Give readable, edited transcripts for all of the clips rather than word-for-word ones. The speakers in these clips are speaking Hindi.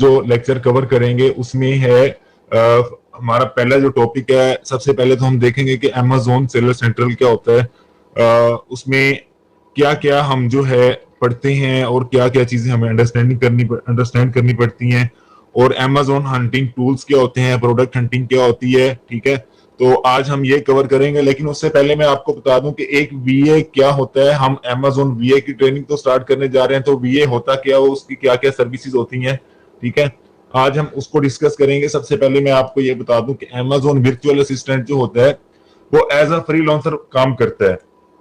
जो लेक्चर कवर करेंगे उसमें है हमारा पहला जो टॉपिक है, सबसे पहले तो हम देखेंगे कि अमेज़न सेलर सेंट्रल क्या होता है, उसमें क्या क्या हम जो है पढ़ते हैं और क्या क्या चीजें हमें अंडरस्टैंड करनी पड़ती हैं, और अमेज़न हंटिंग टूल्स क्या होते हैं, प्रोडक्ट हंटिंग क्या होती है। ठीक है, तो आज हम ये कवर करेंगे, लेकिन उससे पहले मैं आपको बता दूं कि एक वीए क्या होता है। हम अमेज़न वीए की ट्रेनिंग तो स्टार्ट करने जा रहे हैं, तो वीए होता क्या है, उसकी क्या क्या सर्विसेज होती हैं। ठीक है, आज हम उसको डिस्कस करेंगे। सबसे पहले मैं आपको ये बता दूं कि अमेज़न वर्चुअल असिस्टेंट जो होता है वो एज अ फ्रीलांसर काम करता है।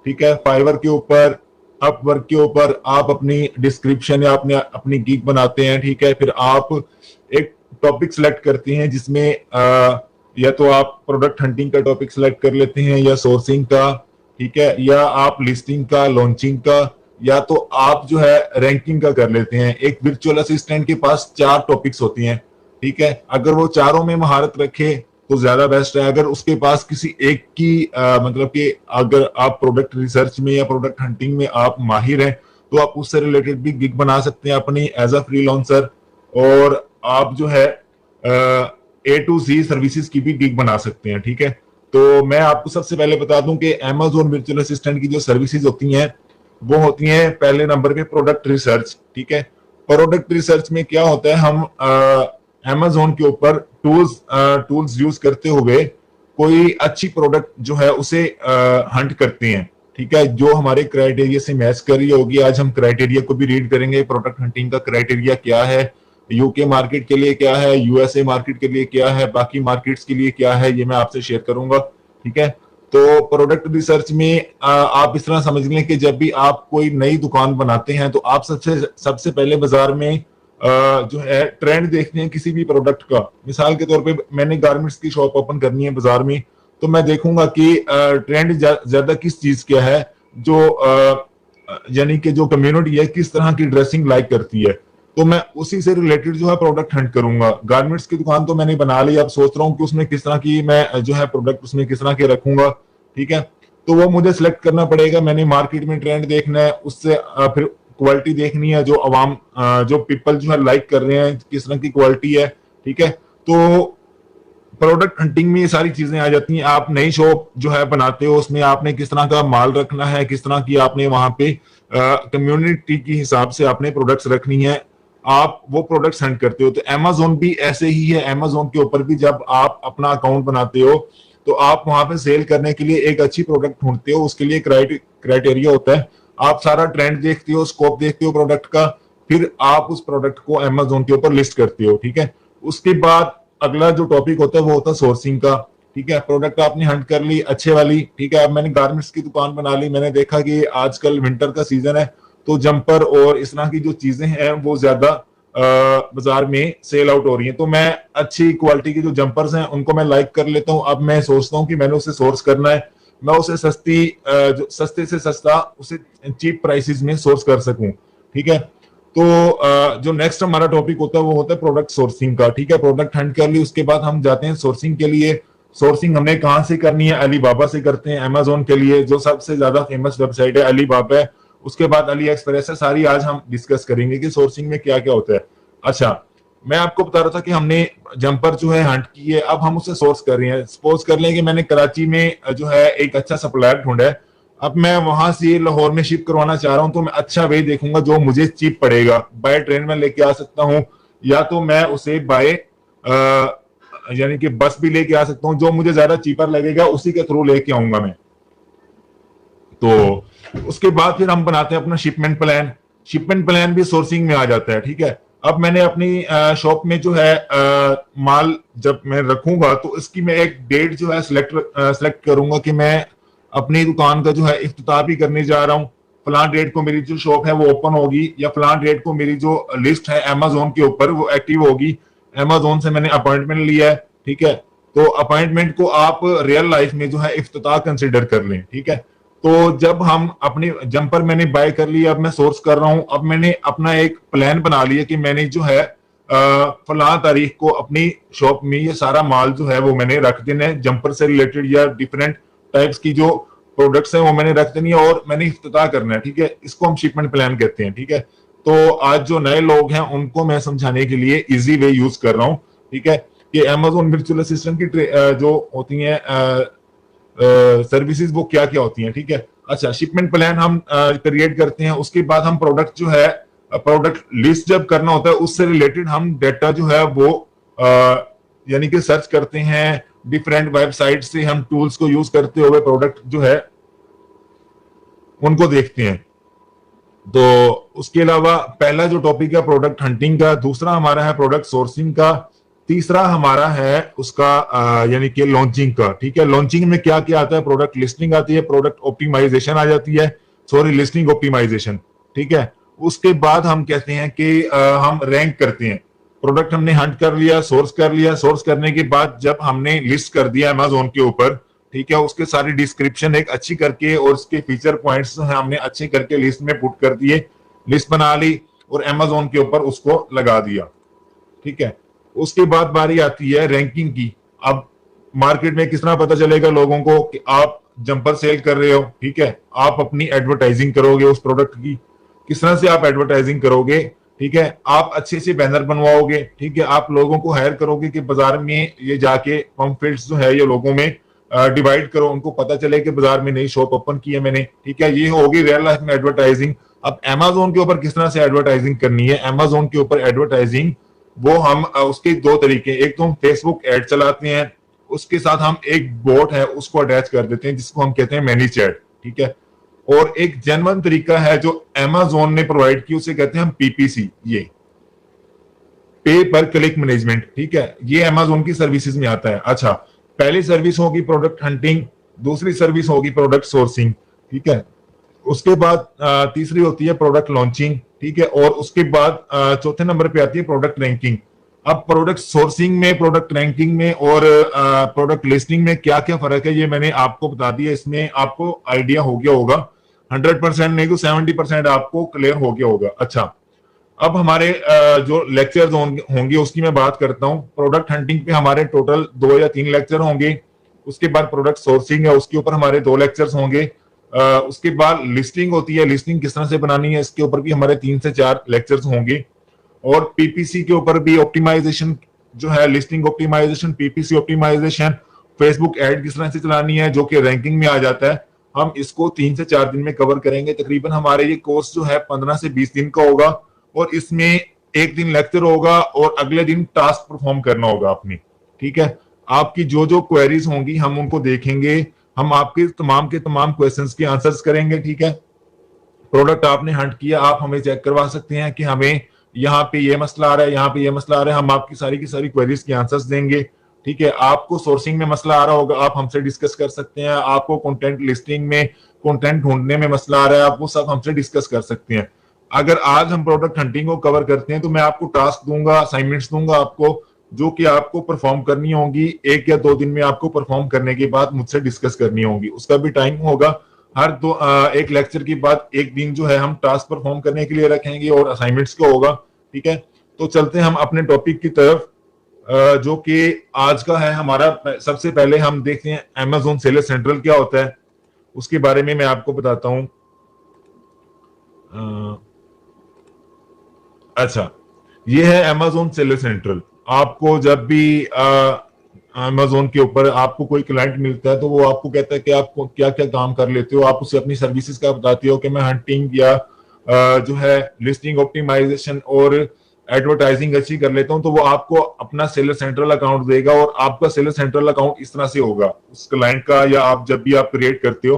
ठीक है, फाइवर के ऊपर, अपवर्क के ऊपर आप अपनी डिस्क्रिप्शन या अपनी गिग बनाते हैं। ठीक है, फिर आप एक टॉपिक सिलेक्ट करते हैं जिसमें या तो आप प्रोडक्ट हंटिंग का टॉपिक सिलेक्ट कर लेते हैं, या सोर्सिंग का, ठीक है, या आप लिस्टिंग का, लॉन्चिंग का, या तो आप जो है रैंकिंग का कर लेते हैं। एक वर्चुअल असिस्टेंट के पास 4 टॉपिक्स होती हैं। ठीक है, अगर वो चारों में महारत रखे तो ज्यादा बेस्ट है। अगर उसके पास किसी एक की मतलब कि अगर आप प्रोडक्ट रिसर्च में या प्रोडक्ट हंटिंग में आप माहिर हैं तो आप उससे रिलेटेड भी गिग बना सकते हैं अपनी एज अ फ्रीलांसर, और आप जो है ए टू जी सर्विसेज की भी गिग बना सकते हैं। ठीक है, तो मैं आपको सबसे पहले बता दूं कि अमेज़न वर्चुअल असिस्टेंट की जो सर्विसेज होती हैं वो होती हैं पहले नंबर पे प्रोडक्ट रिसर्च। ठीक है, प्रोडक्ट रिसर्च में क्या होता है, हम अमेज़न के ऊपर टूल्स यूज करते हुए कोई अच्छी प्रोडक्ट जो है उसे हंट करते हैं। ठीक है, जो हमारे क्राइटेरिया से मैच कर रही होगी। आज हम क्राइटेरिया को भी रीड करेंगे, प्रोडक्ट हंटिंग का क्राइटेरिया क्या है, यूके मार्केट के लिए क्या है, यूएसए मार्केट के लिए क्या है, बाकी मार्केट्स के लिए क्या है, ये मैं आपसे शेयर करूंगा। ठीक है, तो प्रोडक्ट रिसर्च में आप इस तरह समझ लें कि जब भी आप कोई नई दुकान बनाते हैं तो आप सबसे पहले बाजार में जो है ट्रेंड देखते हैं किसी भी प्रोडक्ट का। मिसाल के तौर पे मैंने गारमेंट्स की शॉप ओपन करनी है बाजार में, तो मैं देखूंगा कि ट्रेंड ज्यादा किस चीज का है, जो यानी कि जो कम्युनिटी है किस तरह की ड्रेसिंग लाइक करती है, तो मैं उसी से रिलेटेड जो है प्रोडक्ट हंट करूंगा। गारमेंट्स की दुकान तो मैंने बना ली, अब सोच रहा हूँ कि उसमें किस तरह की मैं जो है प्रोडक्ट उसमें किस तरह के रखूंगा। ठीक है, तो वो मुझे सिलेक्ट करना पड़ेगा। मैंने मार्केट में ट्रेंड देखना है, उससे फिर क्वालिटी देखनी है, जो अवाम जो पीपल जो है लाइक कर रहे हैं किस तरह की क्वालिटी है। ठीक है, तो प्रोडक्ट हंटिंग में ये सारी चीजें आ जाती हैं। आप नई शॉप जो है बनाते हो, उसमें आपने किस तरह का माल रखना है, किस तरह की आपने वहां पे कम्युनिटी के हिसाब से आपने प्रोडक्ट्स रखनी है, आप वो प्रोडक्ट्स हंट करते हो। तो अमेज़न भी ऐसे ही है। अमेज़न के ऊपर भी जब आप अपना अकाउंट बनाते हो तो आप वहां पे सेल करने के लिए एक अच्छी प्रोडक्ट ढूंढते हो, उसके लिए क्राइटेरिया होता है। आप सारा ट्रेंड देखते हो, स्कोप देखते हो प्रोडक्ट का, फिर आप उस प्रोडक्ट को अमेज़न के ऊपर लिस्ट करते हो। ठीक है, उसके बाद अगला जो टॉपिक होता है वो होता है सोर्सिंग का। ठीक है, प्रोडक्ट आपने हंट कर ली अच्छे वाली। ठीक है, अब मैंने गारमेंट्स की दुकान बना ली, मैंने देखा कि आजकल विंटर का सीजन है तो जंपर और इस तरह की जो चीजें हैं वो ज्यादा बाजार में सेल आउट हो रही हैं, तो मैं अच्छी क्वालिटी की जो जंपर्स हैं उनको मैं लाइक कर लेता हूं। अब मैं सोचता हूं कि मैंने उसे सोर्स करना है, मैं उसे जो सस्ते से सस्ता उसे चीप प्राइसेस में सोर्स कर सकूं। ठीक है, तो जो नेक्स्ट हमारा टॉपिक होता है वो होता है प्रोडक्ट सोर्सिंग का। ठीक है, प्रोडक्ट हंट कर ली, उसके बाद हम जाते हैं सोर्सिंग के लिए। सोर्सिंग हमने कहां से करनी है, अलीबाबा से करते हैं। अमेज़न के लिए जो सबसे ज्यादा फेमस वेबसाइट है अलीबाबा है, उसके बाद अली एक्सप्रेस है। सारी आज हम डिस्कस करेंगे कि सोर्सिंग में क्या क्या होता है। अच्छा, मैं आपको बता रहा था कि हमने जंपर जो है हंट की है, अब हम उसे सोर्स कर रहे हैं। सपोज कर लें कि मैंने कराची में जो है एक अच्छा सप्लायर ढूंढा है, अब मैं वहां से लाहौर में शिफ्ट करवाना चाह रहा हूं, तो मैं अच्छा वे देखूंगा जो मुझे चीप पड़ेगा। बाय ट्रेन में लेके आ सकता हूं, या तो मैं उसे बाय यानी कि बस भी लेके आ सकता हूं, जो मुझे ज्यादा चीपर लगेगा उसी के थ्रू लेके आऊंगा मैं। तो उसके बाद फिर हम बनाते हैं अपना शिपमेंट प्लान। शिपमेंट प्लान भी सोर्सिंग में आ जाता है। ठीक है, अब मैंने अपनी शॉप में जो है माल जब मैं रखूंगा तो इसकी मैं एक डेट जो है सिलेक्ट करूंगा कि मैं अपनी दुकान का जो है इफ्तिताह भी करने जा रहा हूँ। फलान डेट को मेरी जो शॉप है वो ओपन होगी, या फलान डेट को मेरी जो लिस्ट है अमेज़न के ऊपर वो एक्टिव होगी। अमेज़न से मैंने अपॉइंटमेंट लिया है। ठीक है, तो अपॉइंटमेंट को आप रियल लाइफ में जो है इफ्तिताह कंसिडर कर लें। ठीक है, तो जब हम अपनी जंपर मैंने बाय कर लिया, अब मैं सोर्स कर रहा हूं, अब मैंने अपना एक प्लान बना लिया कि मैंने जो है फलां तारीख को अपनी शॉप में ये सारा माल जो है वो मैंने रख देना है। जंपर से रिलेटेड या डिफरेंट टाइप्स की जो प्रोडक्ट्स हैं वो मैंने रख देनी है और मैंने इफ्तिताह करना है। ठीक है, इसको हम शिपमेंट प्लान कहते हैं। ठीक है, तो आज जो नए लोग हैं उनको मैं समझाने के लिए इजी वे यूज कर रहा हूँ, ठीक है। कि Amazon वर्चुअल असिस्टेंट की जो होती हैं सर्विसेज वो क्या क्या होती हैं, ठीक है। अच्छा, शिपमेंट प्लान हम क्रिएट करते हैं, उसके बाद हम प्रोडक्ट जो है प्रोडक्ट लिस्ट जब करना होता है उससे रिलेटेड हम डेटा जो है वो यानी कि सर्च करते हैं डिफरेंट वेबसाइट से, हम टूल्स को यूज करते हुए प्रोडक्ट जो है उनको देखते हैं। तो उसके अलावा पहला जो टॉपिक है प्रोडक्ट हंटिंग का, दूसरा हमारा है प्रोडक्ट सोर्सिंग का, तीसरा हमारा है उसका यानी कि लॉन्चिंग का, ठीक है। लॉन्चिंग में क्या क्या आता है, प्रोडक्ट लिस्टिंग आती है, प्रोडक्ट ऑप्टिमाइजेशन आ जाती है, सॉरी लिस्टिंग ऑप्टिमाइजेशन, ठीक है। उसके बाद हम कहते हैं कि हम रैंक करते हैं। प्रोडक्ट हमने हंट कर लिया, सोर्स कर लिया, सोर्स करने के बाद जब हमने लिस्ट कर दिया अमेजोन के ऊपर, ठीक है, उसके सारी डिस्क्रिप्शन एक अच्छी करके और उसके फीचर पॉइंट्स हमने अच्छे करके लिस्ट में पुट कर दिए, लिस्ट बना ली और अमेजोन के ऊपर उसको लगा दिया, ठीक है। उसके बाद बारी आती है रैंकिंग की। अब मार्केट में किस तरह पता चलेगा लोगों को कि आप जंपर सेल कर रहे हो, ठीक है। आप अपनी एडवर्टाइजिंग करोगे उस प्रोडक्ट की, किस तरह से आप एडवर्टाइजिंग करोगे, ठीक है। आप अच्छे से बैनर बनवाओगे, ठीक है। आप लोगों को हायर करोगे कि बाजार में ये जाके पम्पलेट्स जो है ये लोगों में डिवाइड करो, उनको पता चले कि बाजार में नई शॉप ओपन की है मैंने, ठीक है। ये होगी रियल लाइफ में एडवर्टाइजिंग। अब अमेजोन के ऊपर किस तरह से एडवर्टाइजिंग करनी है, अमेजोन के ऊपर एडवर्टाइजिंग वो हम उसके दो तरीके, एक तो हम फेसबुक एड चलाते हैं, उसके साथ हम एक बोट है उसको अटैच कर देते हैं जिसको हम कहते हैं मैनी चैट, ठीक है। और एक जेन्युइन तरीका है जो अमेजोन ने प्रोवाइड की, उसे कहते हैं हम पीपीसी, ये पे पर क्लिक मैनेजमेंट, ठीक है। ये अमेजोन की सर्विसेज में आता है। अच्छा, पहली सर्विस होगी प्रोडक्ट हंटिंग, दूसरी सर्विस होगी प्रोडक्ट सोर्सिंग, ठीक है। उसके बाद तीसरी होती है प्रोडक्ट लॉन्चिंग, ठीक है। और उसके बाद चौथे नंबर पे आती है प्रोडक्ट रैंकिंग। अब प्रोडक्ट सोर्सिंग में, प्रोडक्ट रैंकिंग में और प्रोडक्ट लिस्टिंग में क्या क्या फर्क है ये मैंने आपको बता दिया। इसमें आपको आइडिया हो गया होगा, 100% नहीं तो 70% आपको क्लियर हो गया होगा। अच्छा, अब हमारे जो लेक्चर्स होंगे उसकी मैं बात करता हूं। प्रोडक्ट हंटिंग पे हमारे टोटल 2 या 3 लेक्चर होंगे। उसके बाद प्रोडक्ट सोर्सिंग है, उसके ऊपर हमारे 2 लेक्चर्स होंगे। उसके बाद लिस्टिंग होती है, लिस्टिंग किस तरह से बनानी है इसके ऊपर भी हमारे 3 से 4 लेक्चर्स होंगे। और पीपीसी के ऊपर भी ऑप्टिमाइजेशन जो है, listing optimization, PPC optimization, Facebook ad किस तरह से चलानी है जो कि रैंकिंग में आ जाता है, हम इसको 3 से 4 दिन में कवर करेंगे। तकरीबन हमारे ये कोर्स जो है 15 से 20 दिन का होगा और इसमें एक दिन लेक्चर होगा और अगले दिन टास्क परफॉर्म करना होगा आपने, ठीक है। आपकी जो जो क्वेरीज होंगी हम उनको देखेंगे, हम आपके तमाम के तमाम क्वेश्चंस के आंसर्स करेंगे, ठीक है। प्रोडक्ट आपने हंट किया, आप हमें चेक करवा सकते हैं कि हमें यहाँ पे ये मसला आ रहा है, यहाँ पे ये मसला आ रहा है, हम आपकी सारी की सारी क्वेरीज के आंसर्स देंगे, ठीक है। आपको सोर्सिंग में मसला आ रहा होगा, आप हमसे डिस्कस कर सकते हैं। आपको कंटेंट लिस्टिंग में, कंटेंट ढूंढने में मसला आ रहा है, आप वो सब हमसे डिस्कस कर सकते हैं। अगर आज हम प्रोडक्ट हंटिंग को कवर करते हैं तो मैं आपको टास्क दूंगा, असाइनमेंट्स दूंगा आपको, जो कि आपको परफॉर्म करनी होगी। 1 या 2 दिन में आपको परफॉर्म करने के बाद मुझसे डिस्कस करनी होगी। उसका भी टाइम होगा, हर एक लेक्चर के बाद एक दिन जो है हम टास्क परफॉर्म करने के लिए रखेंगे और असाइनमेंट्स को होगा, ठीक है। तो चलते हैं हम अपने टॉपिक की तरफ, जो कि आज का है हमारा। सबसे पहले हम देखते हैं अमेजोन सेलर सेंट्रल क्या होता है, उसके बारे में मैं आपको बताता हूं। अच्छा, ये है अमेजोन सेलर सेंट्रल। आपको जब भी अमेजोन के ऊपर आपको कोई क्लाइंट मिलता है तो वो आपको कहता है कि आप क्या क्या काम कर लेते हो, आप उसे अपनी सर्विसेज का बताते हो कि मैं हंटिंग या जो है लिस्टिंग ऑप्टिमाइजेशन और एडवर्टाइजिंग अच्छी कर लेता हूं, तो वो आपको अपना सेलर सेंट्रल अकाउंट देगा और आपका सेलर सेंट्रल अकाउंट इस तरह से होगा उस क्लाइंट का, या आप जब भी आप क्रिएट करते हो।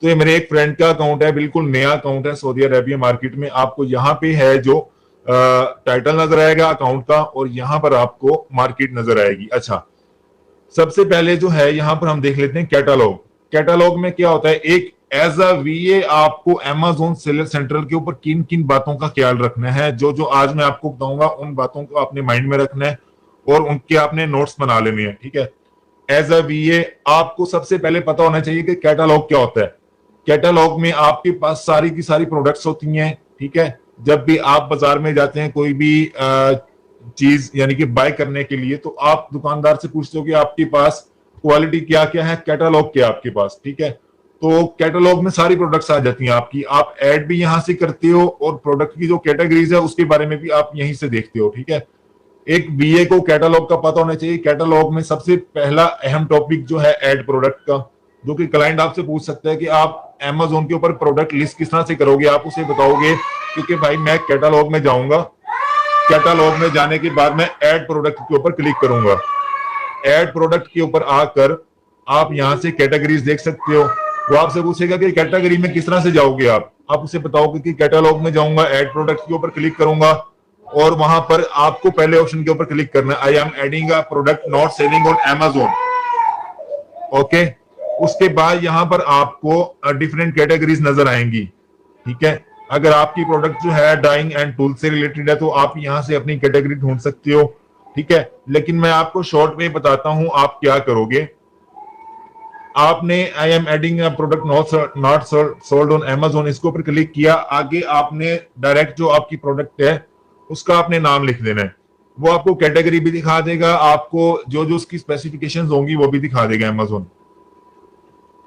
तो ये मेरे एक फ्रेंड का अकाउंट है, बिल्कुल नया अकाउंट है सऊदी अरेबिया मार्केट में। आपको यहाँ पे है जो टाइटल नजर आएगा अकाउंट का और यहाँ पर आपको मार्केट नजर आएगी। अच्छा, सबसे पहले जो है यहाँ पर हम देख लेते हैं कैटालॉग। कैटालॉग में क्या होता है, एक एज अ वीए आपको अमेजोन सेलर सेंट्रल के ऊपर किन किन बातों का ख्याल रखना है, जो जो आज मैं आपको बताऊंगा उन बातों को आपने माइंड में रखना है और उनके आपने नोट्स बना लेने हैं, ठीक है। एज अ वीए आपको सबसे पहले पता होना चाहिए कि कैटालॉग क्या होता है। कैटालॉग में आपके पास सारी की सारी प्रोडक्ट्स होती हैं, ठीक है। जब भी आप बाजार में जाते हैं कोई भी चीज यानी कि बाय करने के लिए, तो आप दुकानदार से पूछते हो कि आपके पास क्वालिटी क्या क्या है, कैटालॉग क्या है आपके पास, ठीक है। तो कैटलॉग में सारी प्रोडक्ट्स आ जाती हैं आपकी, आप ऐड भी यहां से करते हो और प्रोडक्ट की जो कैटेगरीज है उसके बारे में भी आप यहीं से देखते हो, ठीक है। एक बीए को कैटलॉग का पता होना चाहिए। कैटलॉग में सबसे पहला अहम टॉपिक जो है ऐड प्रोडक्ट का, जो कि क्लाइंट आपसे पूछ सकता है कि आप Amazon के ऊपर प्रोडक्ट लिस्ट किस तरह से करोगे, आप उसे बताओगे क्योंकि भाई मैं कैटलॉग में जाऊंगा, कैटलॉग में जाने के बाद मैं ऐड प्रोडक्ट के ऊपर क्लिक करूंगा। ऐड प्रोडक्ट के ऊपर आकर आप यहां से कैटेगरीज देख सकते हो। वो आपसे पूछेगा कि कैटेगरी में किस तरह से जाओगे, आप उसे बताओगे कि कैटलॉग में जाऊंगा, ऐड प्रोडक्ट के ऊपर क्लिक करूंगा और वहां पर आपको पहले ऑप्शन के ऊपर क्लिक करना है, I am adding a product not selling on Amazon। Okay, उसके बाद यहां पर आपको डिफरेंट कैटेगरीज नजर आएंगी, ठीक है। अगर आपकी प्रोडक्ट जो है डाइंग एंड टूल से रिलेटेड है तो आप यहां से अपनी कैटेगरी ढूंढ सकते हो, ठीक है। लेकिन मैं आपको शॉर्ट में बताता हूं आप क्या करोगे। आपने I am adding product not sold on Amazon इसके ऊपर क्लिक किया, आगे आपने डायरेक्ट जो आपकी प्रोडक्ट है उसका आपने नाम लिख देना है। वो आपको कैटेगरी भी दिखा देगा, आपको जो जो उसकी स्पेसिफिकेशंस होंगी वो भी दिखा देगा Amazon।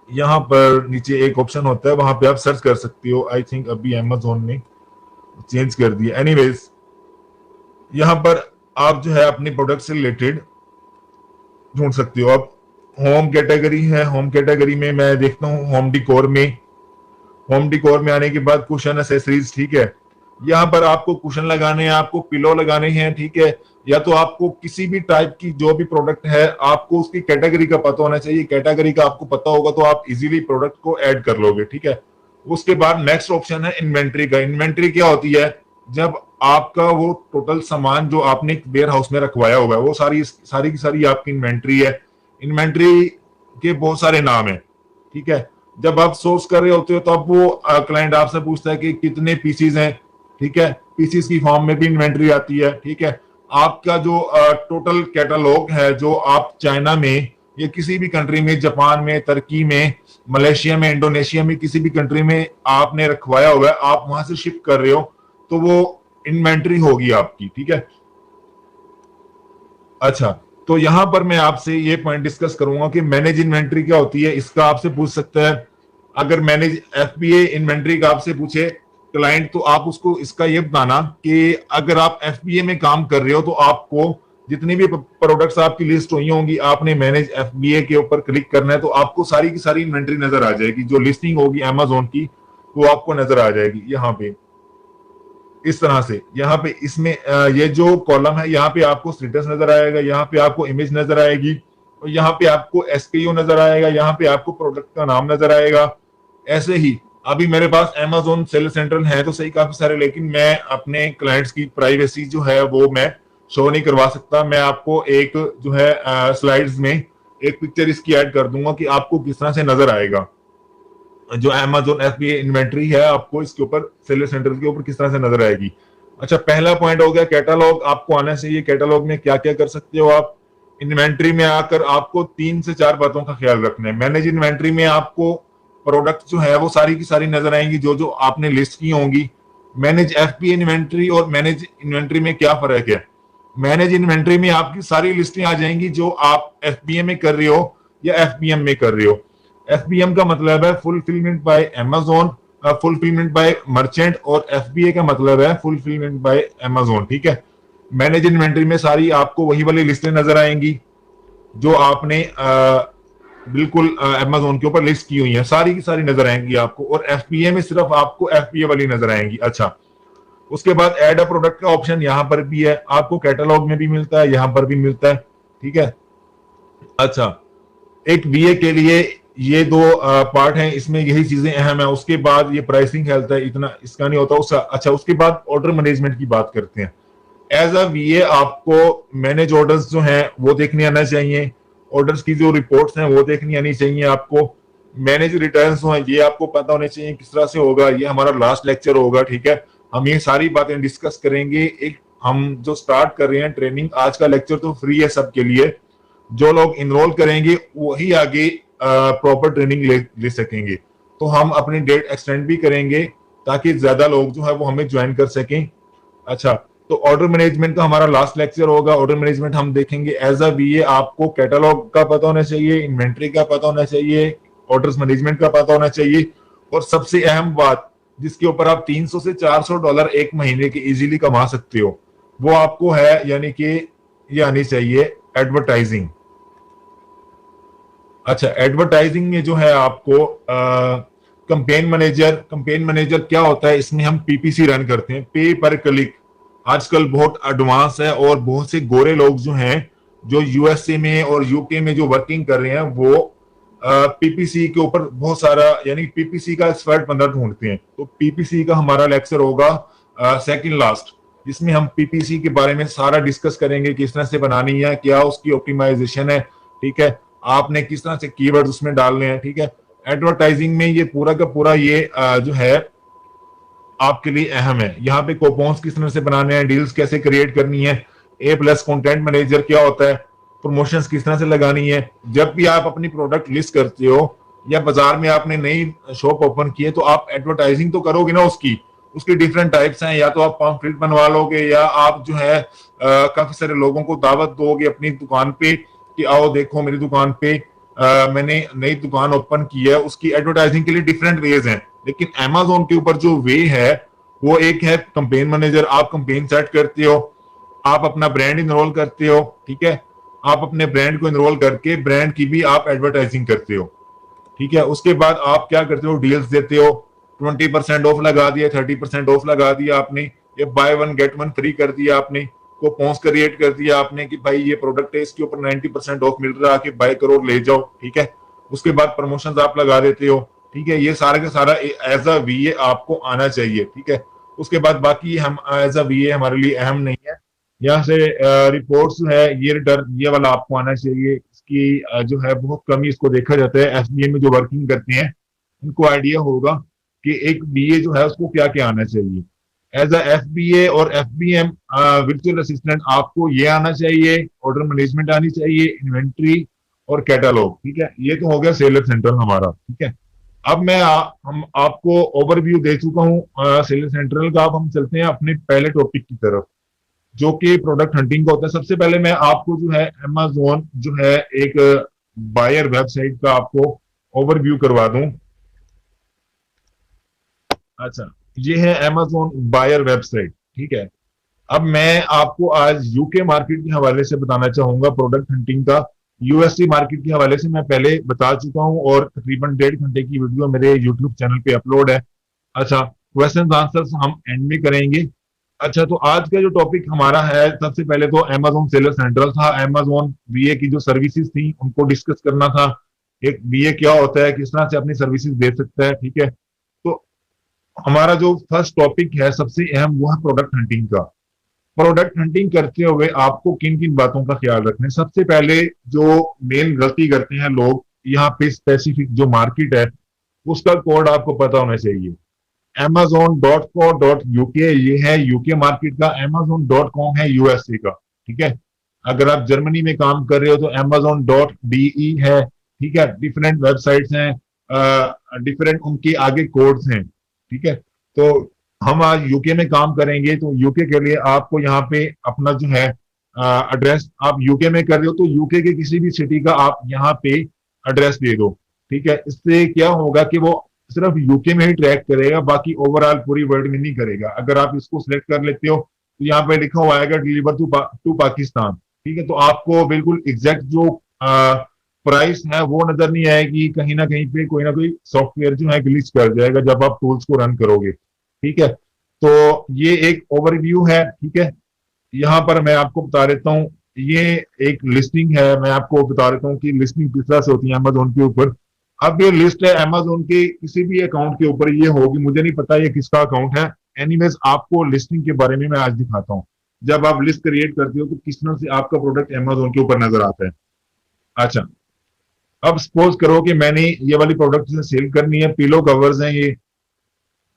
यहाँ पर नीचे एक ऑप्शन होता है, वहां पे आप सर्च कर सकते हो। आई थिंक अभी Amazon ने चेंज कर दिया। एनीवेज, यहाँ पर आप जो है अपने प्रोडक्ट से रिलेटेड ढूंढ सकते हो। अब होम कैटेगरी है, होम कैटेगरी में मैं देखता हूँ होम डिकोर में आने के बाद कुशन एसेसरीज, ठीक है। यहाँ पर आपको कुशन लगाने हैं, आपको पिलो लगाने हैं, ठीक है। या तो आपको किसी भी टाइप की जो भी प्रोडक्ट है आपको उसकी कैटेगरी का पता होना चाहिए। कैटेगरी का आपको पता होगा तो आप इजीली प्रोडक्ट को ऐड कर लोगे, ठीक है। उसके बाद नेक्स्ट ऑप्शन है इन्वेंट्री का। इन्वेंट्री क्या होती है, जब आपका वो टोटल सामान जो आपने वेयर हाउस में रखवाया हुआ है वो सारी की सारी आपकी इन्वेंट्री है। इन्वेंट्री के बहुत सारे नाम है, ठीक है। जब आप सोर्स कर रहे होते हो तो अब वो क्लाइंट आपसे पूछता है कि कितने पीसीज हैं, ठीक है। पीसीज की फॉर्म में भी इन्वेंट्री आती है, ठीक है। आपका जो टोटल कैटलॉग है जो आप चाइना में या किसी भी कंट्री में, जापान में, तुर्की में, मलेशिया में, इंडोनेशिया में, किसी भी कंट्री में आपने रखवाया हुआ है, आप वहां से शिप कर रहे हो तो वो इन्वेंट्री होगी आपकी, ठीक है। अच्छा, तो यहां पर मैं आपसे ये पॉइंट डिस्कस करूंगा कि मैनेज इन्वेंट्री क्या होती है, इसका आपसे पूछ सकता है। अगर मैनेज एफबीए इन्वेंट्री का आपसे पूछे क्लाइंट तो आप उसको इसका ये बताना कि अगर आप एफबीए में काम कर रहे हो तो आपको जितनी भी प्रोडक्ट्स आपकी लिस्ट हुई होंगी आपने मैनेज एफबीए के ऊपर क्लिक करना है तो आपको सारी की सारी इन्वेंट्री नजर आ जाएगी। जो लिस्टिंग होगी Amazon की वो आपको नजर आ जाएगी यहाँ पे इस तरह से। यहाँ पे इसमें ये जो कॉलम है यहाँ पे आपको स्टेटस नजर आएगा, यहाँ पे आपको इमेज नजर आएगी और यहाँ पे आपको एसकेयू नजर आएगा, यहाँ पे आपको प्रोडक्ट का नाम नजर आएगा। ऐसे ही अभी मेरे पास Amazon सेल सेंट्रल है तो सही काफी सारे, लेकिन मैं अपने क्लाइंट्स की प्राइवेसी जो है वो मैं शो नहीं करवा सकता। मैं आपको एक जो है स्लाइड्स में एक पिक्चर इसकी ऐड कर दूंगा कि आपको किस तरह से नजर आएगा जो Amazon FBA इन्वेंट्री है, आपको इसके ऊपर सेलर सेंटर के ऊपर किस तरह से नजर आएगी। अच्छा, पहला पॉइंट हो गया कैटलॉग, आपको आना चाहिए। कैटलॉग में क्या क्या कर सकते हो आप। इन्वेंट्री में आकर आपको 3 से 4 बातों का ख्याल रखना है। मैनेज इन्वेंट्री में आपको प्रोडक्ट जो है वो सारी की सारी नजर आएंगी जो जो आपने लिस्ट की होंगी। मैनेज एफबीए इन्वेंट्री और मैनेज इन्वेंट्री में क्या फर्क है। मैनेज इन्वेंट्री में आपकी सारी लिस्टें आ जाएंगी जो आप एफबीए में कर रहे हो या एफबीएम में कर रहे हो। एफबीएम का मतलब है fulfilment bye Amazon, fulfilment bye merchant, और एफबीए का मतलब है फुलफिलमेंट बाय Amazon, ठीक है। मैनेज इन्वेंट्री में सारी आपको वही वाली लिस्टें नजर आएंगी जो आपने बिल्कुल Amazon के ऊपर लिस्ट की हुई है, सारी की सारी नजर आएंगी आपको। और एफबीए में सिर्फ आपको एफबीए वाली नजर आएंगी। अच्छा, उसके बाद ऐड अ प्रोडक्ट का ऑप्शन यहाँ पर भी है, आपको कैटलॉग में भी मिलता है, यहाँ पर भी मिलता है, ठीक है। अच्छा, एक बीए के लिए ये 2 पार्ट हैं, इसमें यही चीजें अहम है। उसके बाद ये प्राइसिंग हेल्थ है, इतना इसका नहीं होता उसका। अच्छा, उसके बाद ऑर्डर मैनेजमेंट की बात करते हैं। एज अ बीए आपको मैनेज ऑर्डर्स जो हैं वो देखने आना चाहिए, ऑर्डर्स की जो रिपोर्ट्स हैं वो देखनी आनी चाहिए आपको। मैनेज रिटर्न्स हैं ये आपको पता होने चाहिए किस तरह से होगा। ये हमारा लास्ट लेक्चर होगा, ठीक है। हम ये सारी बातें डिस्कस करेंगे। एक हम जो स्टार्ट कर रहे हैं ट्रेनिंग, आज का लेक्चर तो फ्री है सबके लिए, जो लोग इनरोल करेंगे वही आगे प्रॉपर ट्रेनिंग ले सकेंगे। तो हम अपनी डेट एक्सटेंड भी करेंगे ताकि ज्यादा लोग जो है वो हमें ज्वाइन कर सकें। अच्छा, तो ऑर्डर मैनेजमेंट का हमारा लास्ट लेक्चर होगा। ऑर्डर मैनेजमेंट हम देखेंगे। एज अ बीए आपको कैटलॉग का पता होना चाहिए, इन्वेंट्री का पता होना चाहिए, ऑर्डर्स मैनेजमेंट का पता होना चाहिए, और सबसे अहम बात जिसके ऊपर आप $300 से $400 एक महीने के इजीली कमा सकते हो, वो आपको है यानी कि ये आनी चाहिए एडवर्टाइजिंग। अच्छा, एडवर्टाइजिंग में जो है आपको कंपेन मैनेजर क्या होता है, इसमें हम पीपीसी रन करते हैं, पे पर क्लिक। आजकल बहुत एडवांस है और बहुत से गोरे लोग जो हैं जो यूएसए में और यूके में जो वर्किंग कर रहे हैं वो पीपीसी के ऊपर बहुत सारा यानी पीपीसी का एक्सपर्ट बंदा ढूंढते हैं। तो पीपीसी का हमारा लेक्चर होगा सेकंड लास्ट, जिसमें हम पीपीसी के बारे में सारा डिस्कस करेंगे, किस तरह से बनानी है, क्या उसकी ऑप्टिमाइजेशन है, ठीक है, आपने किस तरह से कीवर्ड उसमें डालने हैं, ठीक है। एडवर्टाइजिंग में ये पूरा का पूरा ये जो है आपके लिए अहम है। यहाँ पे कोपॉन्स किस तरह से बनाने हैं, डील्स कैसे क्रिएट करनी है, A+ कंटेंट मैनेजर क्या होता है, प्रमोशंस किस तरह से लगानी है। जब भी आप अपनी प्रोडक्ट लिस्ट करते हो या बाजार में आपने नई शॉप ओपन की है तो आप एडवर्टाइजिंग तो करोगे ना उसकी। उसके डिफरेंट टाइप्स हैं, या तो आप पॉम्पलेट बनवा लोगे या आप जो है काफी सारे लोगों को दावत दोगे अपनी दुकान पे कि आओ देखो मेरी दुकान पे मैंने नई दुकान ओपन की है। उसकी एडवर्टाइजिंग के लिए डिफरेंट वेज हैं, लेकिन Amazon के ऊपर जो वे है वो एक है कंपेन मैनेजर। आप कंपेन सेट करते हो, आप अपना ब्रांड इनरोल करते हो, ठीक है, आप अपने ब्रांड को इनरोल करके ब्रांड की भी आप एडवर्टाइजिंग करते हो, ठीक है। उसके बाद आप क्या करते हो, डील्स देते हो, 20% ऑफ लगा दिया, 30% ऑफ लगा दिया आपने, ये by one get one free कर दिया आपने, को पॉन्स क्रिएट कर दिया आपने कि भाई ये प्रोडक्ट है इसके ऊपर 90% ऑफ मिल रहा है, कि बाय करो ले जाओ, ठीक है। उसके बाद प्रमोशंस आप लगा देते हो, ठीक है। ये सारा का सारा एज अ वीए आपको आना चाहिए, ठीक है। उसके बाद बाकी हम एज अ वीए हमारे लिए अहम नहीं है। यहाँ से रिपोर्ट्स जो है ये रिटर्न ये वाला आपको आना चाहिए। इसकी जो है बहुत कम ही इसको देखा जाता है। एफबीए में जो वर्किंग करते हैं उनको आइडिया होगा कि एक बीए जो है उसको क्या क्या आना चाहिए। एज अ एफबीए और एफबीएम वर्चुअल असिस्टेंट आपको ये आना चाहिए, ऑर्डर मैनेजमेंट आनी चाहिए, इन्वेंट्री और कैटलॉग, ठीक है। ये तो हो गया सेलर सेंट्रल हमारा, ठीक है। अब मैं हम आपको ओवरव्यू दे चुका हूँ सेलर सेंट्रल का। अब हम चलते हैं अपने पहले टॉपिक की तरफ जो कि प्रोडक्ट हंटिंग का होता है। सबसे पहले मैं आपको जो है Amazon जो है एक बायर वेबसाइट का आपको ओवरव्यू करवा दूं। अच्छा, ये है Amazon बायर वेबसाइट, ठीक है। अब मैं आपको आज यूके मार्केट के हवाले से बताना चाहूंगा प्रोडक्ट हंटिंग का। यूएसए मार्केट के हवाले से मैं पहले बता चुका हूं और तकरीबन 1.5 घंटे की वीडियो मेरे यूट्यूब चैनल पे अपलोड है। अच्छा, क्वेश्चन आंसर्स हम एंड में करेंगे। अच्छा, तो आज का जो टॉपिक हमारा है, सबसे पहले तो Amazon सेलर सेंट्रल था। Amazon बीए की जो सर्विसेज थी उनको डिस्कस करना था। एक बीए क्या होता है, किस तरह से अपनी सर्विसेज दे सकता है, ठीक है। तो हमारा जो फर्स्ट टॉपिक है सबसे अहम वो है प्रोडक्ट हंटिंग का। प्रोडक्ट हंटिंग करते हुए आपको किन किन बातों का ख्याल रखना है। सबसे पहले जो मेन गलती करते हैं लोग, यहाँ पे स्पेसिफिक जो मार्केट है उसका कोड आपको पता होना चाहिए। Amazon.co.uk ये है यूके मार्केट का, Amazon.com है यूएसए का, ठीक है। अगर आप जर्मनी में काम कर रहे हो तो Amazon.de है, ठीक है। डिफरेंट वेबसाइट्स हैं, डिफरेंट उनके आगे कोड्स हैं, ठीक है। तो हम आज यूके में काम करेंगे तो यूके के लिए आपको यहाँ पे अपना जो है एड्रेस, आप यूके में कर रहे हो तो यूके के किसी भी सिटी का आप यहाँ पे एड्रेस दे दो, ठीक है। इससे क्या होगा कि वो सिर्फ यूके में ही ट्रैक करेगा, बाकी ओवरऑल पूरी वर्ल्ड में नहीं करेगा। अगर आप इसको सिलेक्ट कर लेते हो तो यहाँ पे लिखा हुआ आएगा डिलीवर टू पाकिस्तान, ठीक है। तो आपको बिल्कुल एग्जैक्ट जो प्राइस है वो नजर नहीं आएगी, कहीं ना कहीं पे कोई ना कोई सॉफ्टवेयर जो है ग्लिच कर जाएगा जब आप टूल्स को रन करोगे, ठीक है। तो ये एक ओवरव्यू है, ठीक है। यहाँ पर मैं आपको बता देता हूँ, ये एक लिस्टिंग है, मैं आपको बता देता हूँ कि लिस्टिंग किस तरह से होती है अमेजोन के ऊपर। अब ये लिस्ट है अमेजोन के किसी भी अकाउंट के ऊपर ये होगी, मुझे नहीं पता ये किसका अकाउंट है। एनीवेज आपको लिस्टिंग के बारे में मैं आज दिखाता हूँ। जब आप लिस्ट क्रिएट करते हो तो किस तरह से आपका प्रोडक्ट अमेजोन के ऊपर नजर आता है। अच्छा, अब सपोज करो कि मैंने ये वाली प्रोडक्ट से सेल करनी है, पिलो कवर्स हैं ये,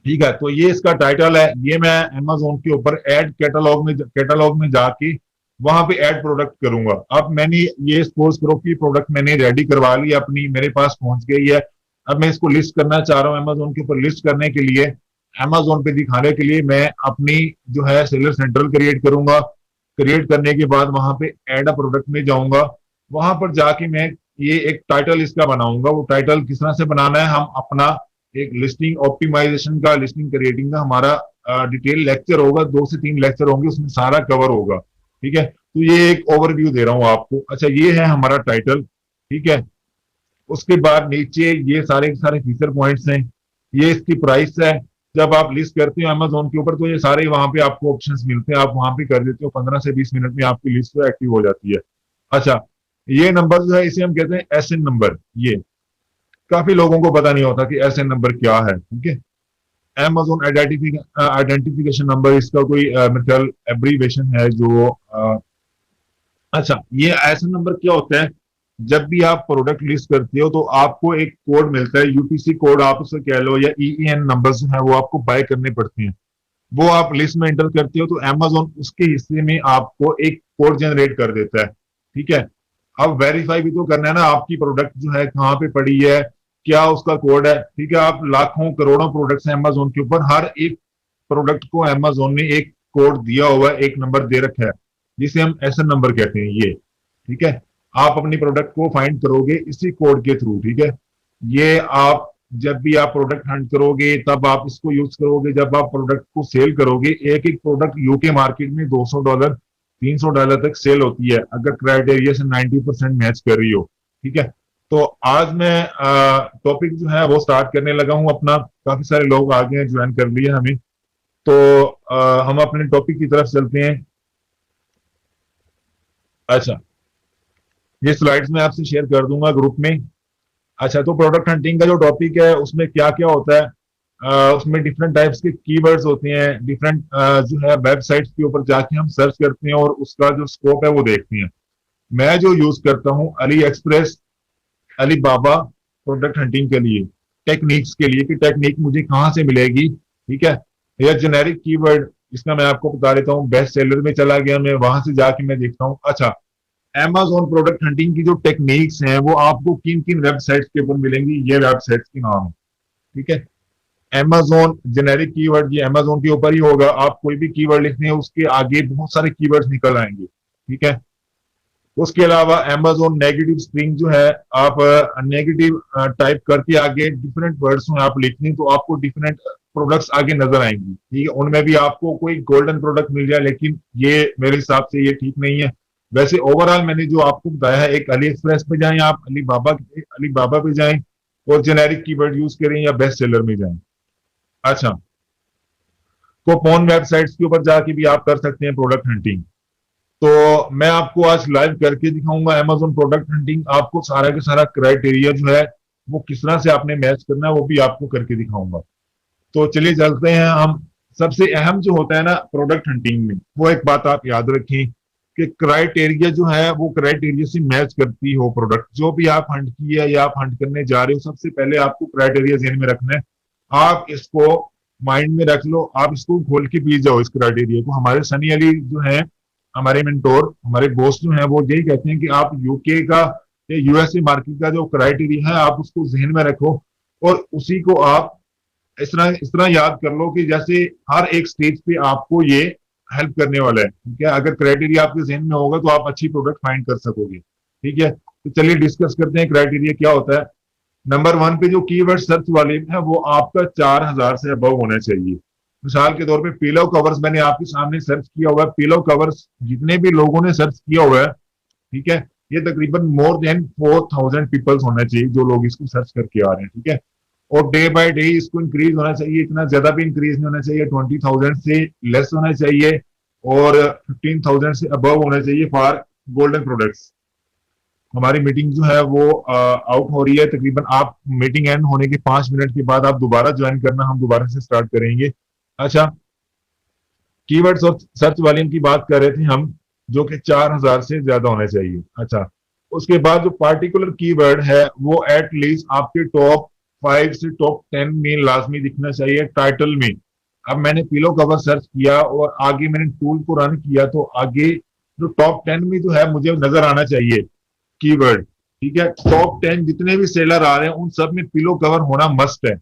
ठीक है। तो ये इसका टाइटल है, ये मैं Amazon के ऊपर ऐड कैटलॉग में जाके वहां पे ऐड प्रोडक्ट करूंगा। अब मैंने ये सपोज करो कि प्रोडक्ट मैंने रेडी करवा ली अपनी, मेरे पास पहुंच गई है। अब मैं इसको लिस्ट करना चाह रहा हूँ Amazon के ऊपर। लिस्ट करने के लिए Amazon पे दिखाने के लिए मैं अपनी जो है सेलर सेंट्रल क्रिएट करूंगा। क्रिएट करने के बाद वहां पे ऐड अ प्रोडक्ट में जाऊंगा, वहां पर जाके मैं ये एक टाइटल इसका बनाऊंगा। वो टाइटल किस तरह से बनाना है, हम अपना एक लिस्टिंग ऑप्टिमाइजेशन का, लिस्टिंग क्रिएटिंग का हमारा डिटेल लेक्चर होगा, 2 से 3 लेक्चर होंगे, उसमें सारा कवर होगा। ठीक है, तो ये एक ओवरव्यू दे रहा हूँ आपको। अच्छा, ये है हमारा टाइटल। ठीक है, उसके बाद नीचे ये सारे के सारे फीचर पॉइंट्स हैं, ये इसकी प्राइस है। जब आप लिस्ट करते हो अमेजोन के ऊपर तो ये सारे वहां पे आपको ऑप्शंस मिलते हैं, आप वहां पे कर देते हो, 15 से 20 मिनट में आपकी लिस्ट तो एक्टिव हो जाती है। अच्छा, ये नंबर जो है इसे हम कहते हैं एसएन नंबर। ये काफी लोगों को पता नहीं होता कि एसएन नंबर क्या है। ठीक है, Amazon आइडेंटिफिकेशन नंबर, इसका कोई मतलब एब्रीवेशन है जो अच्छा, ये ऐसा नंबर क्या होता है, जब भी आप प्रोडक्ट लिस्ट करते हो तो आपको एक कोड मिलता है, यूटीसी कोड आप उसे कह लो, या ईईएन नंबर जो है वो आपको बाय करने पड़ते हैं। वो आप लिस्ट में एंटर करते हो तो Amazon उसके हिस्से में आपको एक कोड जनरेट कर देता है। ठीक है, अब वेरीफाई भी तो करना है ना, आपकी प्रोडक्ट जो है कहाँ पे पड़ी है, क्या उसका कोड है। ठीक है, आप लाखों करोड़ों प्रोडक्ट्स हैं Amazon के ऊपर, हर एक प्रोडक्ट को Amazon ने एक कोड दिया हुआ है, एक नंबर दे रखा है, जिसे हम एसएन नंबर कहते हैं ये। ठीक है, आप अपनी प्रोडक्ट को फाइंड करोगे इसी कोड के थ्रू। ठीक है, ये आप जब भी आप प्रोडक्ट हंट करोगे तब आप इसको यूज करोगे, जब आप प्रोडक्ट को सेल करोगे। एक एक प्रोडक्ट यूके मार्केट में $200 $300 तक सेल होती है, अगर क्राइटेरिया से 90% मैच कर रही हो। ठीक है, तो आज मैं टॉपिक जो है वो स्टार्ट करने लगा हूं अपना। काफी सारे लोग आ गए हैं, ज्वाइन कर लिए हमें, तो हम अपने टॉपिक की तरफ चलते हैं। अच्छा, ये स्लाइड्स मैं आपसे शेयर कर दूंगा ग्रुप में। अच्छा, तो प्रोडक्ट हंटिंग का जो टॉपिक है उसमें क्या क्या होता है, उसमें डिफरेंट टाइप्स के कीवर्ड्स होते हैं, डिफरेंट जो है वेबसाइट्स के ऊपर जाके हम सर्च करते हैं और उसका जो स्कोप है वो देखते हैं। मैं जो यूज करता हूँ अली एक्सप्रेस, अली बाबा, प्रोडक्ट हंटिंग के लिए, टेक्निक्स के लिए कि टेक्निक मुझे कहाँ से मिलेगी। ठीक है, या जेनेरिक कीवर्ड, इसका मैं आपको बता देता हूँ। बेस्ट सेलर में चला गया मैं, वहां से जाके मैं देखता हूँ। अच्छा, Amazon प्रोडक्ट हंटिंग की जो टेक्निक्स हैं वो आपको किन किन वेबसाइट्स के ऊपर मिलेंगी, ये वेबसाइट्स के नाम है। ठीक है, Amazon जेनेरिक कीवर्ड, ये Amazon के ऊपर ही होगा। आप कोई भी कीवर्ड लिखते हैं उसके आगे बहुत सारे कीवर्ड्स निकल आएंगे। ठीक है, उसके अलावा Amazon नेगेटिव स्ट्रिंग जो है, आप नेगेटिव टाइप करके आगे डिफरेंट वर्ड्स में आप लिखते हैं तो आपको डिफरेंट प्रोडक्ट्स आगे नजर आएंगी। ठीक है, उनमें भी आपको कोई गोल्डन प्रोडक्ट मिल जाए, लेकिन ये मेरे हिसाब से ये ठीक नहीं है। वैसे ओवरऑल मैंने जो आपको बताया है, एक अली एक्सप्रेस पे जाएं, आप अली बाबा पे जाएं और जेनेरिक कीवर्ड यूज करें, या बेस्ट सेलर में जाएं। अच्छा, तो फोन वेबसाइट्स के ऊपर जाके भी आप कर सकते हैं प्रोडक्ट हंटिंग। तो मैं आपको आज लाइव करके दिखाऊंगा Amazon प्रोडक्ट हंटिंग। आपको सारा के सारा क्राइटेरिया जो है वो किस तरह से आपने मैच करना है वो भी आपको करके दिखाऊंगा। तो चलिए चलते हैं हम। सबसे अहम जो होता है ना प्रोडक्ट हंटिंग में, वो एक बात आप याद रखें कि क्राइटेरिया जो है वो क्राइटेरिया से मैच करती हो प्रोडक्ट। जो भी आप हंट किया या आप हंट करने जा रहे हो, सबसे पहले आपको क्राइटेरिया ध्यान में रखना है। आप इसको माइंड में रख लो, आप इसको खोल के पी जाओ इस क्राइटेरिया को। हमारे सनी अली जो है, हमारे मेंटोर, हमारे बॉस जो है, वो यही कहते हैं कि आप यूके का या यूएसए मार्केट का जो क्राइटेरिया है आप उसको जहन में रखो और उसी को आप इस तरह याद कर लो कि जैसे हर एक स्टेज पे आपको ये हेल्प करने वाला है। ठीक है, अगर क्राइटेरिया आपके जहन में होगा तो आप अच्छी प्रोडक्ट फाइंड कर सकोगे। ठीक है, तो चलिए डिस्कस करते हैं क्राइटेरिया क्या होता है। नंबर 1 पे जो कीवर्ड सर्च वाले है वो आपका 4000 से अबव होना चाहिए। मिसाल के तौर पे पिलो कवर्स मैंने आपके सामने सर्च किया हुआ है। पिलो कवर्स जितने भी लोगों ने सर्च किया हुआ है, ठीक है, ये तकरीबन मोर देन 4000 पीपल्स होना चाहिए जो लोग इसको सर्च करके आ रहे हैं। ठीक है, और डे बाय डे इसको इंक्रीज होना चाहिए, इतना ज्यादा भी इंक्रीज नहीं होना चाहिए, 20,000 से लेस होना चाहिए और 15,000 से अबव होना चाहिए फॉर गोल्डन प्रोडक्ट्स। हमारी मीटिंग जो है वो आउट हो रही है तकरीबन। आप मीटिंग एंड होने के 5 मिनट के बाद आप दोबारा ज्वाइन करना, हम दोबारा से स्टार्ट करेंगे। अच्छा, कीवर्ड्स और सर्च वॉल्यूम की बात कर रहे थे हम, जो कि 4000 से ज्यादा होना चाहिए। अच्छा, उसके बाद जो पार्टिकुलर कीवर्ड है वो एटलीस्ट आपके टॉप 5 से टॉप 10 में लाजमी दिखना चाहिए टाइटल में। अब मैंने पिलो कवर सर्च किया और आगे मैंने टूल को रन किया तो आगे जो टॉप 10 में जो है मुझे नजर आना चाहिए कीवर्ड। ठीक है, टॉप 10 जितने भी सेलर आ रहे हैं उन सब में पिलो कवर होना मस्ट है।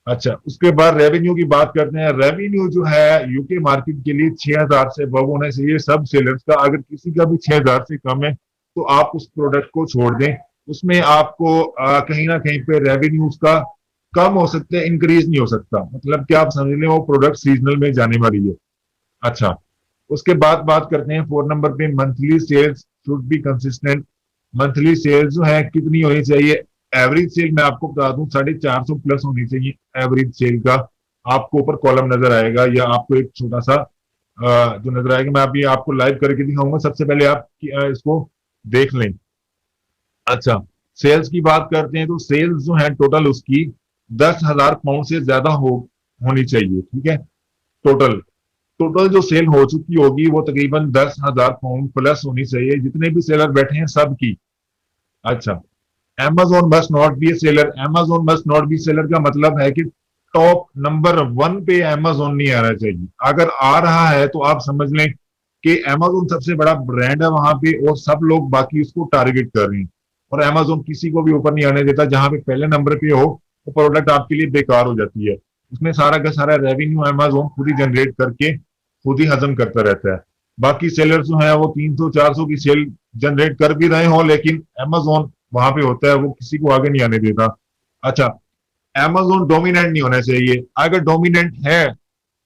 अच्छा, उसके बाद रेवेन्यू की बात करते हैं। रेवेन्यू जो है यूके मार्केट के लिए 6000 से अबव होना चाहिए सब सेलर्स का। अगर किसी का भी 6000 से कम है तो आप उस प्रोडक्ट को छोड़ दें। उसमें आपको कहीं ना कहीं पे रेवेन्यूज का कम हो सकता है, इंक्रीज नहीं हो सकता। मतलब कि आप समझ लें वो प्रोडक्ट सीजनल में जाने वाली है। अच्छा, उसके बाद बात करते हैं 4 नंबर पे, monthly sales should be consistent. Monthly sales जो है कितनी होनी चाहिए? एवरेज सेल मैं आपको बता दूं 450 प्लस होनी चाहिए एवरेज सेल का। आपको ऊपर कॉलम नजर आएगा या आपको एक छोटा सा जो नजर आएगा, मैं अभी आपको लाइव करके दिखाऊंगा। सबसे पहले आप इसको देख लें। अच्छा, सेल्स की बात करते हैं तो सेल्स जो है टोटल उसकी 10,000 पाउंड से ज्यादा होनी चाहिए। ठीक है, टोटल टोटल जो सेल हो चुकी होगी वो तकरीबन 10,000 पाउंड प्लस होनी चाहिए, जितने भी सेलर बैठे हैं सबकी। अच्छा, Amazon must not be A seller. Amazon must not be seller का मतलब है कि टॉप नंबर 1 पे Amazon नहीं आना चाहिए। अगर आ रहा है तो आप समझ लें कि Amazon सबसे बड़ा ब्रांड है वहां पे और सब लोग बाकी उसको टारगेट कर रहे हैं। और Amazon किसी को भी ऊपर नहीं आने देता। जहां पे पहले नंबर पे हो तो प्रोडक्ट आपके लिए बेकार हो जाती है। उसमें सारा का सारा रेवेन्यू Amazon खुद ही जनरेट करके खुद ही हजम करता रहता है। बाकी सेलर जो है वो 300-400 की सेल जनरेट कर भी रहे हो, लेकिन Amazon वहां पे होता है, वो किसी को आगे नहीं आने देता। अच्छा, Amazon डोमिनेंट नहीं होना चाहिए। अगर डोमिनेंट है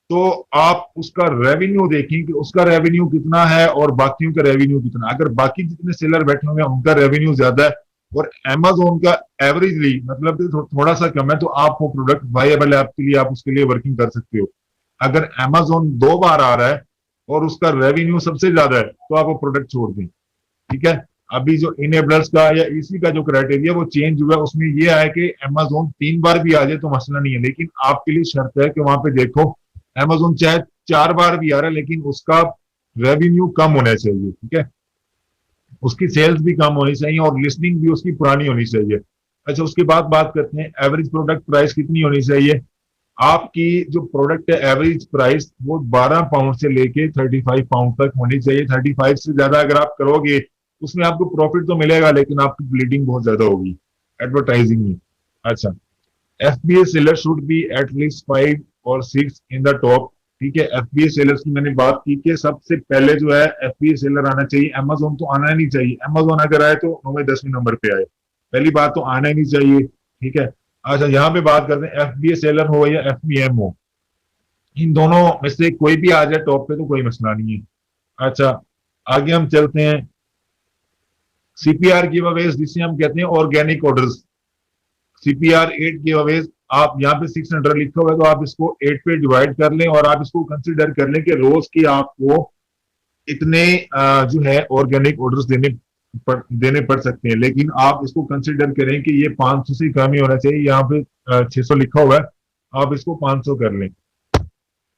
तो आप उसका रेवेन्यू देखें कि उसका रेवेन्यू कितना है और बाकियों का रेवेन्यू कितना है। अगर बाकी जितने सेलर बैठे होंगे उनका रेवेन्यू ज्यादा है और Amazon का एवरेजली मतलब कि थोड़ा सा कम है, तो आप वो प्रोडक्ट वायबल है आपके लिए, आप उसके लिए वर्किंग कर सकते हो। अगर Amazon 2 बार आ रहा है और उसका रेवेन्यू सबसे ज्यादा है तो आप वो प्रोडक्ट छोड़ दें। ठीक है, अभी जो इनेबलर्स का या इसी का जो क्राइटेरिया वो चेंज हुआ है, उसमें ये है कि Amazon 3 बार भी आ जाए तो मसला नहीं है, लेकिन आपके लिए शर्त है कि वहां पे देखो Amazon चाहे 4 बार भी आ रहा है लेकिन उसका रेवेन्यू कम होना चाहिए। ठीक है, उसकी सेल्स भी कम होनी चाहिए और लिस्टिंग भी उसकी पुरानी होनी चाहिए। अच्छा, उसके बाद बात करते हैं एवरेज प्रोडक्ट प्राइस कितनी होनी चाहिए। आपकी जो प्रोडक्ट है एवरेज प्राइस वो 12 पाउंड से लेके 35 पाउंड तक होनी चाहिए। 35 से ज्यादा अगर आप करोगे उसमें आपको प्रॉफिट तो मिलेगा लेकिन आपकी ब्लीडिंग बहुत ज्यादा होगी एडवर्टाइजिंग में। अच्छा, FBA seller should be at least 5 और 6 इन द टॉप। ठीक है, FBA सेलर्स की मैंने बात की कि सबसे पहले जो है FBA सेलर आना चाहिए। Amazon तो आना नहीं चाहिए। Amazon अगर आए तो 9वें 10वें नंबर पे आए। पहली बात तो आना ही नहीं चाहिए। ठीक है। अच्छा, यहाँ पे बात करते हैं FBA सेलर हो या FBM हो, इन दोनों में से कोई भी आ जाए टॉप पे तो कोई मसला नहीं है। अच्छा, आगे हम चलते हैं। CPR गिवअवेज जिसे हम कहते हैं ऑर्गेनिक ऑर्डर्स। CPR 8 गिवअवेज, आप यहाँ पे 600 लिखा हुआ है तो आप इसको 8 पे डिवाइड कर लें और आप इसको कंसिडर कर लें कि रोज की आपको इतने जो है ऑर्गेनिक ऑर्डर्स देने पड़ सकते हैं। लेकिन आप इसको कंसिडर करें कि ये 500 से कम ही होना चाहिए। यहाँ पे 600 लिखा हुआ है, आप इसको 500 कर लें।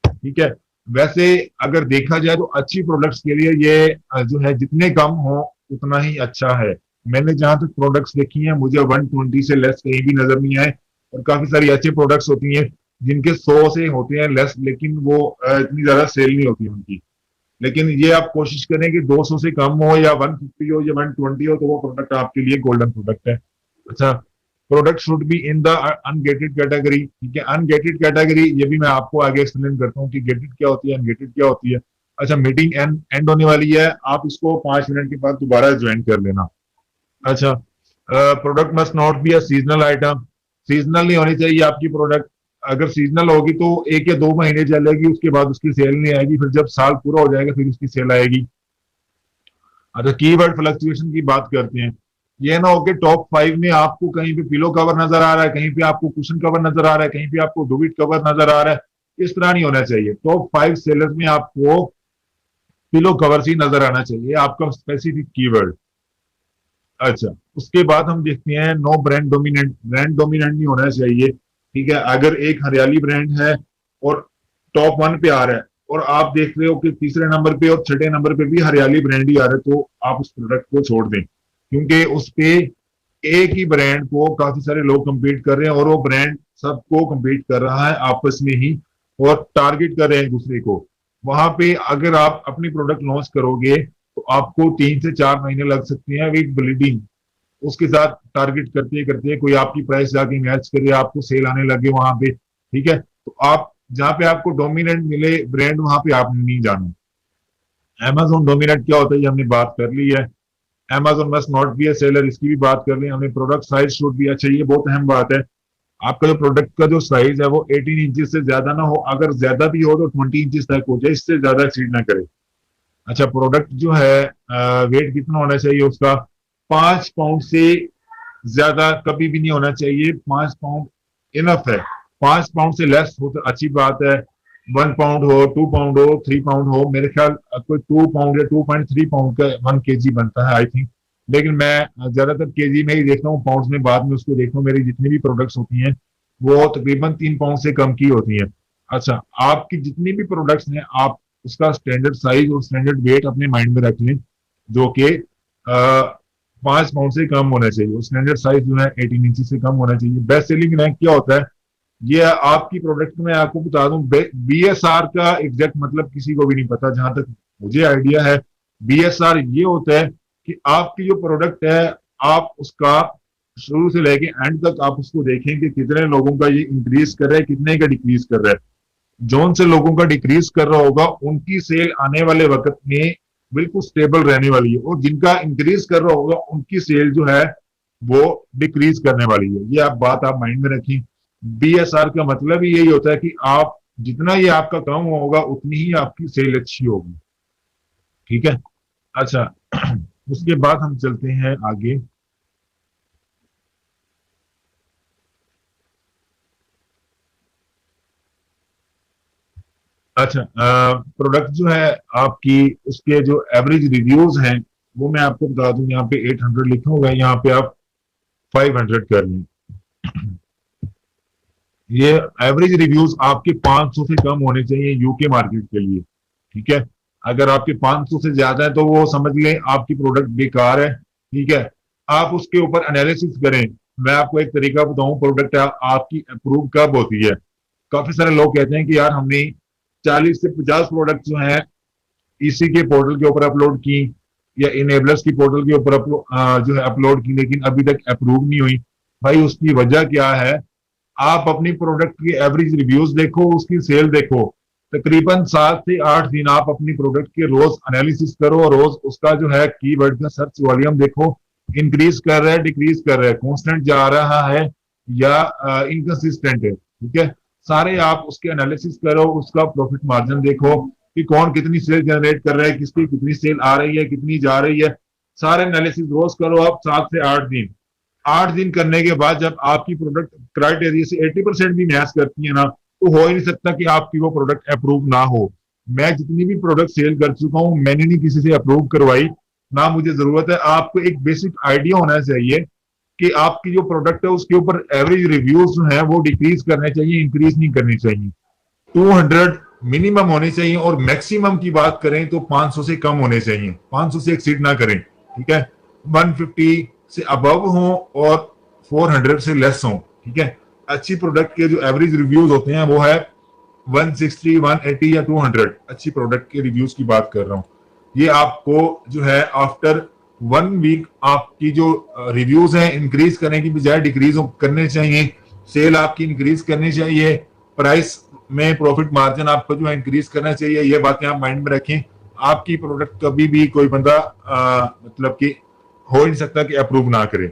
ठीक है, वैसे अगर देखा जाए तो अच्छी प्रोडक्ट्स के लिए ये जो है जितने कम हो उतना ही अच्छा है। मैंने जहां तक प्रोडक्ट्स देखी हैं मुझे 120 से लेस कहीं भी नजर नहीं आए। और काफी सारी अच्छी प्रोडक्ट्स होती हैं जिनके 100 से होते हैं लेस, लेकिन वो इतनी ज्यादा सेल नहीं होती उनकी। लेकिन ये आप कोशिश करें कि 200 से कम हो या 150 हो या 120 हो तो वो प्रोडक्ट आपके लिए गोल्डन प्रोडक्ट है। अच्छा, product should be in the ungated category. ठीक है, अनगेटेड कैटेगरी ये भी मैं आपको आगे एक्सप्लेन करता हूँ कि गेटेड क्या होती है, अनगेटेड क्या होती है। अच्छा, मीटिंग एंड होने वाली है, आप इसको 5 मिनट के बाद दोबारा ज्वाइन कर लेना। अच्छा, product must not be a seasonal item. Seasonal नहीं होनी चाहिए आपकी प्रोडक्ट। अगर सीजनल होगी तो 1 या 2 महीने चलेगी, उसके बाद उसकी सेल नहीं आएगी। फिर जब साल पूरा हो जाएगा फिर उसकी सेल आएगी। अच्छा, कीवर्ड फ्लक्चुएशन की बात करते हैं। ये ना हो कि टॉप 5 में आपको कहीं पे पिलो कवर नजर आ रहा है, कहीं पे आपको कुशन कवर नजर आ रहा है, कहीं पे आपको डुबिट कवर नजर आ रहा है। इस तरह नहीं होना चाहिए। टॉप 5 सेलर्स में आपको पिलो कवर ही नजर आना चाहिए, आपका स्पेसिफिक कीवर्ड। अच्छा, उसके बाद हम देखते हैं no brand dominant. Brand dominant नहीं होना चाहिए। ठीक है, अगर एक हरियाली ब्रांड है और टॉप 1 पे आ रहा है और आप देख रहे हो कि तीसरे नंबर पे और छठे नंबर पे भी हरियाली ब्रांड ही आ रहा है, तो आप उस प्रोडक्ट को छोड़ दें। क्योंकि उस पे एक ही ब्रांड को काफी सारे लोग compete कर रहे हैं और वो ब्रांड सबको compete कर रहा है आपस में ही और टारगेट कर रहे हैं एक दूसरे को। वहां पे अगर आप अपनी प्रोडक्ट लॉन्च करोगे तो आपको 3 से 4 महीने लग सकते हैं विद ब्लीडिंग। उसके साथ टारगेट करते करते कोई आपकी प्राइस जाके मैच करे, आपको सेल आने लगे वहां पे। ठीक है, तो आप जहां पे आपको डोमिनेंट मिले ब्रांड वहां पे आपने नहीं जाना। Amazon डोमिनेंट क्या होता है ये हमने बात कर ली है। Amazon must not be a seller, इसकी भी बात कर ली हमने। प्रोडक्ट साइज शुड बी, अच्छा ये बहुत अहम बात है। आपका जो प्रोडक्ट का जो साइज है वो 18 इंचेस से ज्यादा ना हो, अगर ज्यादा भी हो तो 20 इंचेस तक हो जाए, इससे ज्यादा एक्सीड ना करे। अच्छा, प्रोडक्ट जो है वेट कितना होना चाहिए उसका? 5 पाउंड से ज्यादा कभी भी नहीं होना चाहिए, 5 पाउंड इनफ है। 5 पाउंड से लेस हो तो अच्छी बात है, 1 पाउंड हो, 2 पाउंड हो, 3 पाउंड हो, मेरे ख्याल कोई 2 पाउंड या 2.3 पाउंड का 1 kg बनता है आई थिंक। लेकिन मैं ज्यादातर केजी में ही देखता हूँ, पाउंड में बाद में उसको देखता हूँ। मेरी जितनी भी प्रोडक्ट्स होती हैं वो तकरीबन 3 पाउंड से कम की होती हैं। अच्छा, आपकी जितनी भी प्रोडक्ट्स हैं आप उसका स्टैंडर्ड साइज और स्टैंडर्ड वेट अपने माइंड में रख लें, जो कि 5 पाउंड से कम होना चाहिए। स्टैंडर्ड साइज जो है 18 इंच से कम होना चाहिए। बेस्ट सेलिंग रैंक क्या होता है? ये आपकी प्रोडक्ट में आपको बता दूं, BSR का एग्जैक्ट मतलब किसी को भी नहीं पता, जहां तक मुझे आइडिया है। BSR ये होता है कि आपकी जो प्रोडक्ट है आप उसका शुरू से लेके एंड तक आप उसको देखें कि कितने लोगों का ये इंक्रीज कर रहा है, कितने का डिक्रीज कर रहा है। जोन से लोगों का डिक्रीज कर रहा होगा उनकी सेल आने वाले वक्त में बिल्कुल स्टेबल रहने वाली है, और जिनका इंक्रीज कर रहा होगा उनकी सेल जो है वो डिक्रीज करने वाली है। ये आप बात आप माइंड में रखें। BSR का मतलब ही यही होता है कि आप जितना ये आपका कम होगा उतनी ही आपकी सेल अच्छी होगी। ठीक है। अच्छा, उसके बाद हम चलते हैं आगे। अच्छा, प्रोडक्ट जो है आपकी उसके जो एवरेज रिव्यूज हैं वो मैं आपको बता दूं, यहाँ पे 800 लिखा होगा, यहाँ पे आप 500 कर लें। ये एवरेज रिव्यूज आपके 500 से कम होने चाहिए यूके मार्केट के लिए। ठीक है। अगर आपके 500 से ज्यादा है तो वो समझ लें आपकी प्रोडक्ट बेकार है। ठीक है। आप उसके ऊपर एनालिसिस करें। मैं आपको एक तरीका बताऊं, प्रोडक्ट आपकी अप्रूव कब होती है। काफी सारे लोग कहते हैं कि यार हमने 40 से 50 प्रोडक्ट जो हैं इसी के पोर्टल के ऊपर अपलोड की या इनेबलर्स की पोर्टल के ऊपर जो है अपलोड की, लेकिन अभी तक अप्रूव नहीं हुई। भाई उसकी वजह क्या है? आप अपनी प्रोडक्ट की एवरेज रिव्यूज देखो, उसकी सेल देखो। तकरीबन 7 से 8 दिन आप अपनी प्रोडक्ट के रोज एनालिसिस करो और रोज उसका जो है कीवर्ड का सर्च वॉल्यूम देखो, इंक्रीज कर रहा है, डिक्रीज कर रहा है, कॉन्स्टेंट जा रहा है या इनकंसिस्टेंट है। ठीक है। सारे आप उसके एनालिसिस करो, उसका प्रॉफिट मार्जिन देखो कि कौन कितनी सेल जनरेट कर रहा है, किसकी कितनी सेल आ रही है, कितनी जा रही है। सारे एनालिसिस रोज करो आप 7 से 8 दिन। 8 दिन करने के बाद जब आपकी प्रोडक्ट क्राइटेरिया से 80% भी मैच करती है ना, तो हो ही नहीं सकता कि आपकी वो प्रोडक्ट अप्रूव ना हो। मैं जितनी भी प्रोडक्ट सेल कर चुका हूं मैंने नहीं किसी से अप्रूव करवाई, ना मुझे जरूरत है। आपको एक बेसिक आइडिया होना चाहिए कि आपकी जो प्रोडक्ट है उसके ऊपर एवरेज रिव्यूज जो है वो डिक्रीज करने चाहिए, इंक्रीज नहीं करनी चाहिए। 200 मिनिमम होने चाहिए, और मैक्सिमम की बात करें तो 500 से कम होने चाहिए, 500 से एक्सीड ना करें। ठीक है। 150 से अबव हो और 400 से लेस हो। ठीक है। अच्छी प्रोडक्ट के जो एवरेज रिव्यूज होते हैं वो है 160, 180 या 200। अच्छी प्रोडक्ट के रिव्यूज की बात कर रहा हूं। ये आपको जो है आफ्टर 1 वीक आपकी जो रिव्यूज हैं इंक्रीज करने की बजाय डिक्रीज करने चाहिए। सेल आपकी इंक्रीज करनी चाहिए, प्राइस में प्रॉफिट मार्जिन आपको जो है इंक्रीज करना चाहिए। ये बातें आप माइंड में रखें। आपकी प्रोडक्ट कभी भी कोई बंदा मतलब कि हो ही नहीं सकता कि अप्रूव ना करे,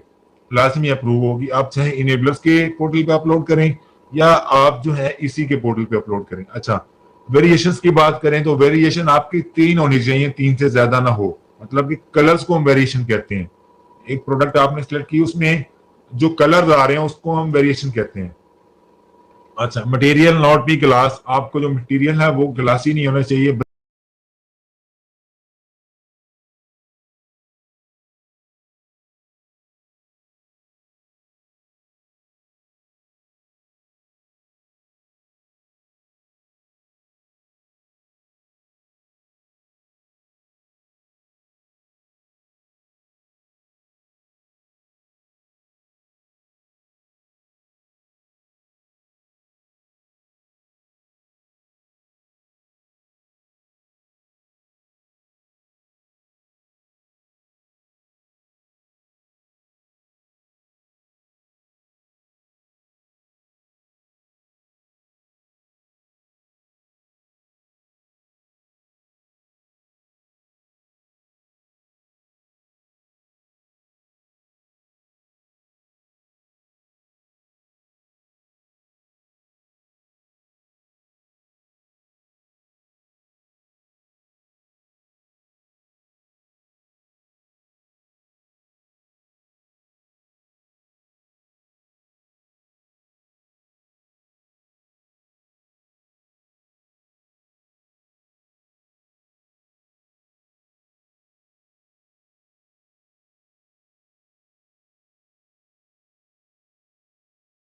लाजमी अप्रूव होगी। आप चाहे इनेबलर्स के पोर्टल पे अपलोड करें या आप जो है इसी के पोर्टल पे अपलोड करें। अच्छा, वेरिएशंस की बात करें तो वेरिएशन आपकी 3 होनी चाहिए, 3 से ज्यादा ना हो। मतलब कि कलर्स को हम वेरिएशन कहते हैं। एक प्रोडक्ट आपने सिलेक्ट की, उसमें जो कलर आ रहे हैं उसको हम वेरिएशन कहते हैं। अच्छा, मटेरियल नॉट बी ग्लास, आपको जो मटेरियल है वो ग्लासी नहीं होना चाहिए।